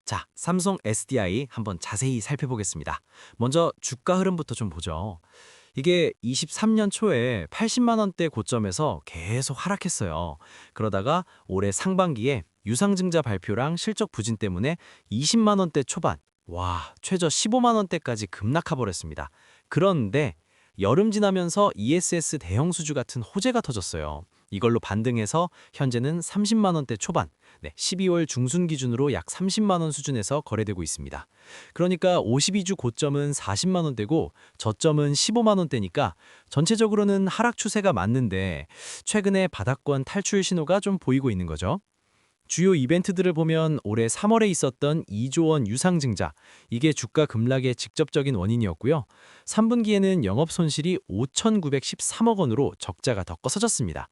자, 삼성 SDI 한번 자세히 살펴보겠습니다. 먼저 주가 흐름부터 좀 보죠. 이게 23년 초에 80만 원대 고점에서 계속 하락했어요. 그러다가 올해 상반기에 유상증자 발표랑 실적 부진 때문에 20만 원대 초반, 와, 최저 15만 원대까지 급락해 버렸습니다. 그런데 여름 지나면서 ESS 대형 수주 같은 호재가 터졌어요. 이걸로 반등해서 현재는 30만 원대 초반, 12월 중순 기준으로 약 30만 원 수준에서 거래되고 있습니다. 그러니까 52주 고점은 40만 원대고 저점은 15만 원대니까 전체적으로는 하락 추세가 맞는데 최근에 바닥권 탈출 신호가 좀 보이고 있는 거죠. 주요 이벤트들을 보면 올해 3월에 있었던 2조 원 유상증자, 이게 주가 급락의 직접적인 원인이었고요. 3분기에는 영업 손실이 5,913억 원으로 적자가 더 커져졌습니다.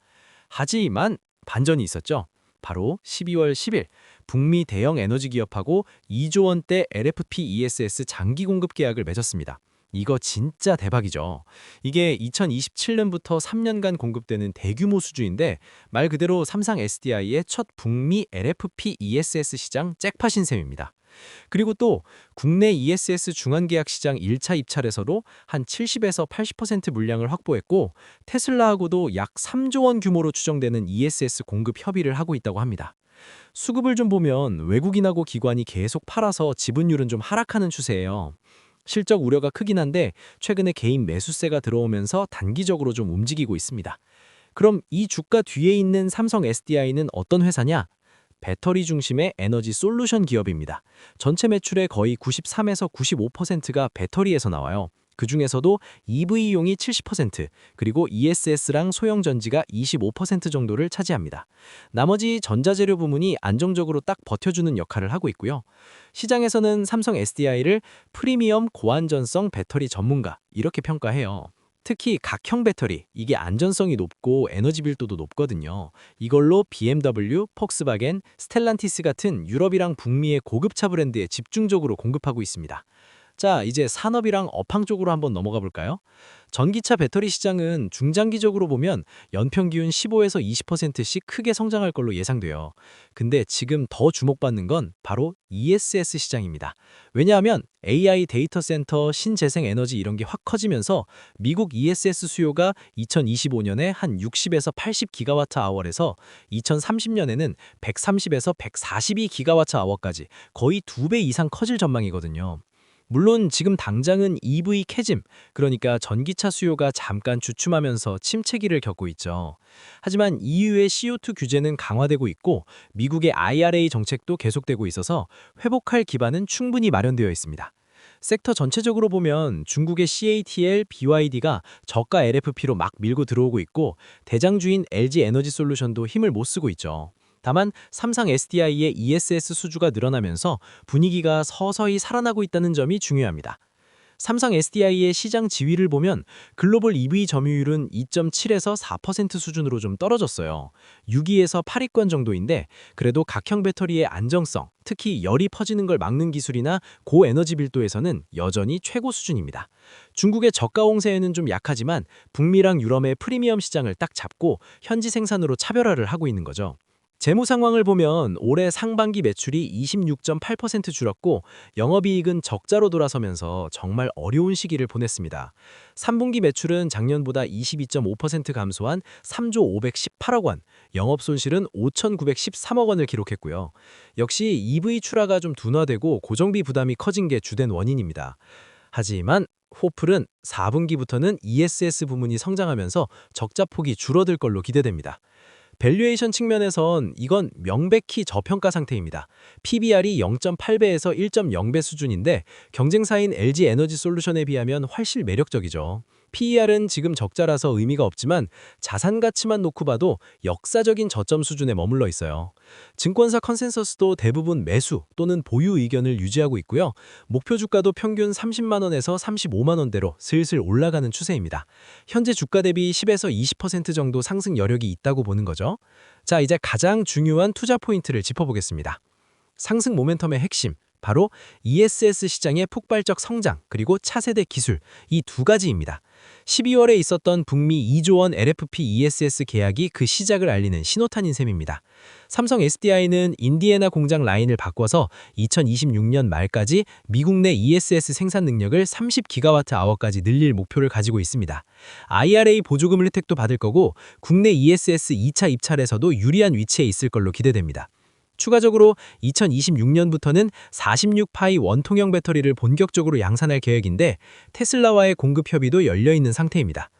하지만 반전이 있었죠. 바로 12월 10일 북미 대형 에너지 기업하고 2조 원대 LFP ESS 장기 공급 계약을 맺었습니다. 이거 진짜 대박이죠. 이게 2027년부터 3년간 공급되는 대규모 수주인데 말 그대로 삼성 SDI의 첫 북미 LFP ESS 시장 잭팟인 셈입니다. 그리고 또 국내 ESS 중환계약 시장 1차 입찰에서도 한 70에서 80% 물량을 확보했고 테슬라하고도 약 3조 원 규모로 추정되는 ESS 공급 협의를 하고 있다고 합니다. 수급을 좀 보면 외국인하고 기관이 계속 팔아서 지분율은 좀 하락하는 추세예요. 실적 우려가 크긴 한데 최근에 개인 매수세가 들어오면서 단기적으로 좀 움직이고 있습니다. 그럼 이 주가 뒤에 있는 삼성 SDI는 어떤 회사냐? 배터리 중심의 에너지 솔루션 기업입니다. 전체 매출의 거의 93에서 95%가 배터리에서 나와요. 그중에서도 EV용이 70%, 그리고 ESS랑 소형 전지가 25% 정도를 차지합니다. 나머지 전자재료 부문이 안정적으로 딱 버텨주는 역할을 하고 있고요. 시장에서는 삼성 SDI를 프리미엄 고안전성 배터리 전문가 이렇게 평가해요. 특히 각형 배터리, 이게 안전성이 높고 에너지 밀도도 높거든요. 이걸로 BMW, 폭스바겐, 스텔란티스 같은 유럽이랑 북미의 고급차 브랜드에 집중적으로 공급하고 있습니다. 자, 이제 산업이랑 업황 쪽으로 한번 넘어가 볼까요? 전기차 배터리 시장은 중장기적으로 보면 연평 기준 15에서 20%씩 크게 성장할 걸로 예상돼요. 근데 지금 더 주목받는 건 바로 ESS 시장입니다. 왜냐하면 AI 데이터 센터, 신재생 에너지 이런 게 확 커지면서 미국 ESS 수요가 2025년에 한 60에서 80 기가와트 아워에서 2030년에는 130에서 142 기가와트 아워까지 거의 2배 이상 커질 전망이거든요. 물론 지금 당장은 EV 캐즘, 그러니까 전기차 수요가 잠깐 주춤하면서 침체기를 겪고 있죠. 하지만 EU의 CO2 규제는 강화되고 있고 미국의 IRA 정책도 계속되고 있어서 회복할 기반은 충분히 마련되어 있습니다. 섹터 전체적으로 보면 중국의 CATL, BYD가 저가 LFP로 막 밀고 들어오고 있고 대장주인 LG 에너지 솔루션도 힘을 못 쓰고 있죠. 다만 삼성 SDI의 ESS 수주가 늘어나면서 분위기가 서서히 살아나고 있다는 점이 중요합니다. 삼성 SDI의 시장 지위를 보면 글로벌 EV 점유율은 2.7에서 4% 수준으로 좀 떨어졌어요. 6위에서 8위권 정도인데 그래도 각형 배터리의 안정성, 특히 열이 퍼지는 걸 막는 기술이나 고에너지 밀도에서는 여전히 최고 수준입니다. 중국의 저가 홍세에는 좀 약하지만 북미랑 유럽의 프리미엄 시장을 딱 잡고 현지 생산으로 차별화를 하고 있는 거죠. 재무 상황을 보면 올해 상반기 매출이 26.8% 줄었고 영업이익은 적자로 돌아서면서 정말 어려운 시기를 보냈습니다. 3분기 매출은 작년보다 22.5% 감소한 3조 518억 원, 영업 손실은 5,913억 원을 기록했고요. 역시 EV 출하가 좀 둔화되고 고정비 부담이 커진 게 주된 원인입니다. 하지만 호플은 4분기부터는 ESS 부문이 성장하면서 적자 폭이 줄어들 걸로 기대됩니다. 밸류에이션 측면에선 이건 명백히 저평가 상태입니다. PBR이 0.8배에서 1.0배 수준인데 경쟁사인 LG 에너지 솔루션에 비하면 훨씬 매력적이죠. PER은 지금 적자라서 의미가 없지만 자산 가치만 놓고 봐도 역사적인 저점 수준에 머물러 있어요. 증권사 컨센서스도 대부분 매수 또는 보유 의견을 유지하고 있고요. 목표 주가도 평균 30만 원에서 35만 원대로 슬슬 올라가는 추세입니다. 현재 주가 대비 10에서 20% 정도 상승 여력이 있다고 보는 거죠. 자, 이제 가장 중요한 투자 포인트를 짚어보겠습니다. 상승 모멘텀의 핵심, 바로 ESS 시장의 폭발적 성장, 그리고 차세대 기술, 이 두 가지입니다. 12월에 있었던 북미 2조 원 LFP ESS 계약이 그 시작을 알리는 신호탄인 셈입니다. 삼성 SDI는 인디애나 공장 라인을 바꿔서 2026년 말까지 미국 내 ESS 생산 능력을 30기가와트-아워까지 늘릴 목표를 가지고 있습니다. IRA 보조금 혜택도 받을 거고 국내 ESS 2차 입찰에서도 유리한 위치에 있을 걸로 기대됩니다. 추가적으로 2026년부터는 46파이 원통형 배터리를 본격적으로 양산할 계획인데 테슬라와의 공급 협의도 열려있는 상태입니다.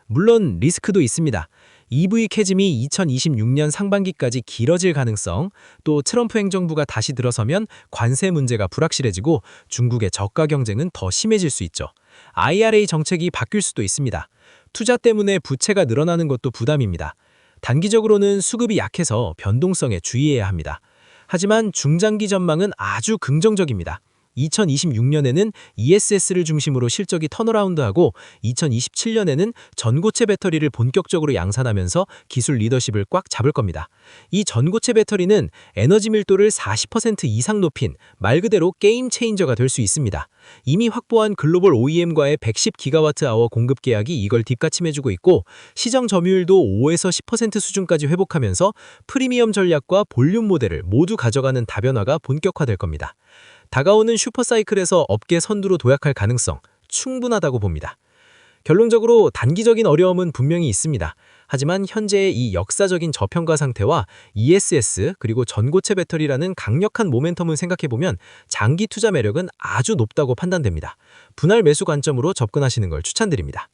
물론 리스크도 있습니다. EV 캐즘이 2026년 상반기까지 길어질 가능성, 또 트럼프 행정부가 다시 들어서면 관세 문제가 불확실해지고 중국의 저가 경쟁은 더 심해질 수 있죠. IRA 정책이 바뀔 수도 있습니다. 투자 때문에 부채가 늘어나는 것도 부담입니다. 단기적으로는 수급이 약해서 변동성에 주의해야 합니다. 하지만 중장기 전망은 아주 긍정적입니다. 2026년에는 ESS를 중심으로 실적이 턴어라운드하고 2027년에는 전고체 배터리를 본격적으로 양산하면서 기술 리더십을 꽉 잡을 겁니다. 이 전고체 배터리는 에너지 밀도를 40% 이상 높인 말 그대로 게임 체인저가 될 수 있습니다. 이미 확보한 글로벌 OEM과의 110기가와트-아워 공급 계약이 이걸 뒷받침해주고 있고 시정 점유율도 5에서 10% 수준까지 회복하면서 프리미엄 전략과 볼륨 모델을 모두 가져가는 다변화가 본격화될 겁니다. 다가오는 슈퍼사이클에서 업계 선두로 도약할 가능성 충분하다고 봅니다. 결론적으로 단기적인 어려움은 분명히 있습니다. 하지만 현재의 이 역사적인 저평가 상태와 ESS 그리고 전고체 배터리라는 강력한 모멘텀을 생각해보면 장기 투자 매력은 아주 높다고 판단됩니다. 분할 매수 관점으로 접근하시는 걸 추천드립니다.